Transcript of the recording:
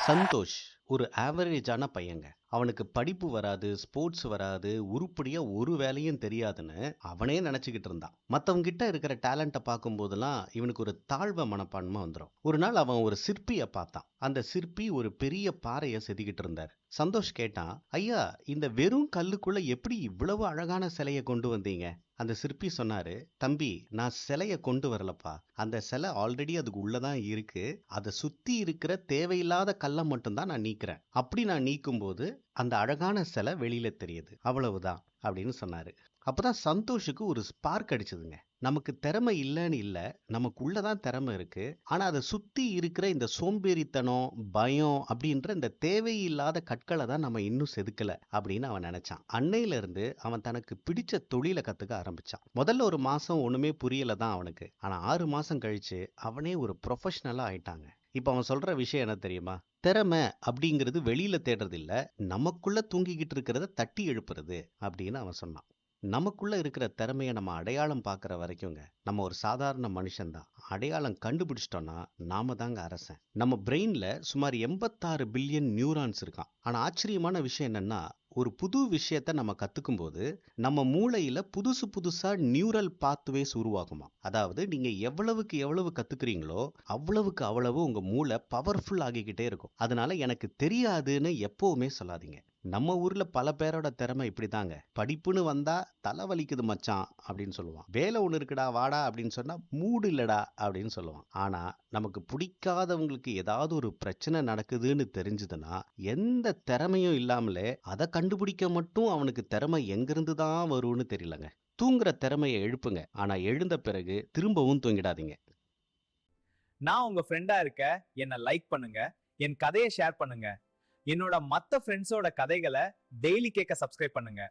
சந்தோஷ் ஒரு ஆவரேஜான பையங்க. அவனுக்கு படிப்பு வராது, ஸ்போர்ட்ஸ் வராது, உருப்படியா ஒரு வேலையும் தெரியாதுன்னு அவனே நினைச்சுக்கிட்டு இருந்தான். மத்தவங்க கிட்ட இருக்கிற டேலண்ட்டை பார்க்கும்போதெல்லாம் இவனுக்கு ஒரு தாழ்வு மனப்பான்மை வந்துடும். ஒரு நாள் அவன் ஒரு சிற்பியை பார்த்தான். அந்த சிற்பி ஒரு பெரிய பாறையை செதுக்கிட்டு இருந்தார். சந்தோஷ் கேட்டான், ஐயா, இந்த வெறும் கல்லுக்குள்ள எப்படி இவ்வளவு அழகான சிலையை கொண்டு வந்தீங்க? அந்த சிற்பி சொன்னாரு, தம்பி, நான் சிலைய கொண்டு வரலப்பா. அந்த சிலை ஆல்ரெடி அதுக்கு உள்ளதான் இருக்கு. அதை சுத்தி இருக்கிற தேவையில்லாத கல்லை மட்டும்தான் நான் நீக்கிறேன். அப்படி நான் நீக்கும் போது அந்த அழகான சிலை வெளியில தெரியுது, அவ்வளவுதான் அப்படின்னு சொன்னாரு. அப்பதான் சந்தோஷுக்கு ஒரு ஸ்பார்க் அடிச்சதுங்க. நமக்கு திறமை இல்லைன்னு இல்லை, நமக்குள்ளதான் திறமை இருக்கு. ஆனா அதை சுத்தி இருக்கிற இந்த சோம்பேறித்தனம், பயம் அப்படின்ற இந்த தேவையில்லாத கற்களை தான் நம்ம இன்னும் செதுக்கல அப்படின்னு அவன் நினைச்சான். அன்னையில இருந்து அவன் தனக்கு பிடிச்ச தொழிலை கத்துக்க ஆரம்பிச்சான். முதல்ல ஒரு மாசம் ஒண்ணுமே புரியல தான் அவனுக்கு. ஆனா 6 மாசம் கழிச்சு அவனே ஒரு ப்ரொஃபஷனலா ஆயிட்டாங்க. இப்ப அவன் சொல்ற விஷயம் என்ன தெரியுமா? திறமை அப்படிங்கிறது வெளியில தேடுறது இல்ல, நமக்குள்ள தூங்கிக்கிட்டு இருக்கிறத தட்டி எழுப்புறது அப்படின்னு அவன் சொன்னான். நமக்குள்ள இருக்கிற திறமையை நம்ம அடையாளம் பார்க்குற வரைக்குங்க நம்ம ஒரு சாதாரண மனுஷன்தான். அடையாளம் கண்டுபிடிச்சிட்டோம்னா நாம தாங்க அரசன். நம்ம பிரெயின்ல சுமார் 86 பில்லியன் நியூரான்ஸ் இருக்கான். ஆனா ஆச்சரியமான விஷயம் என்னன்னா, ஒரு புது விஷயத்த நம்ம கத்துக்கும் போது நம்ம மூளையில புதுசு புதுசா நியூரல் பாத்வேஸ் உருவாகுமா. அதாவது நீங்க எவ்வளவுக்கு எவ்வளவு கத்துக்கிறீங்களோ அவ்வளவுக்கு அவ்வளவு உங்க மூளை பவர்ஃபுல் ஆகிக்கிட்டே இருக்கும். அதனால எனக்கு தெரியாதுன்னு எப்பவுமே சொல்லாதீங்க. நம்ம ஊர்ல பல பேரோட திறமை இப்படிதாங்க. படிப்புன்னு வந்தா தலை வலிக்குது மச்சான் அப்படின்னு சொல்லுவான். வேலை ஒண்ணு இருக்குடா வாடா அப்படின்னு சொன்னா மூடு இல்லடா அப்படின்னு சொல்லுவான். ஆனா நமக்கு பிடிக்காதவங்களுக்கு ஏதாவது ஒரு பிரச்சனை நடக்குதுன்னு தெரிஞ்சதுன்னா எந்த திறமையும் இல்லாமலே அதை கண்டுபிடிக்க மட்டும் அவனுக்கு திறமை எங்கிருந்து தான் வரும்னு தெரியலங்க. தூங்குற திறமையை எழுப்புங்க, ஆனா எழுந்த பிறகு திரும்பவும் தூங்கிடாதீங்க. நான் உங்க ஃப்ரெண்டா இருக்க. என்ன லைக் பண்ணுங்க, என் கதையை ஷேர் பண்ணுங்க, என்னோட மத்த ஃப்ரெண்ட்ஸோட கதைகளை டெய்லி கேட்க சப்ஸ்கிரைப் பண்ணுங்க.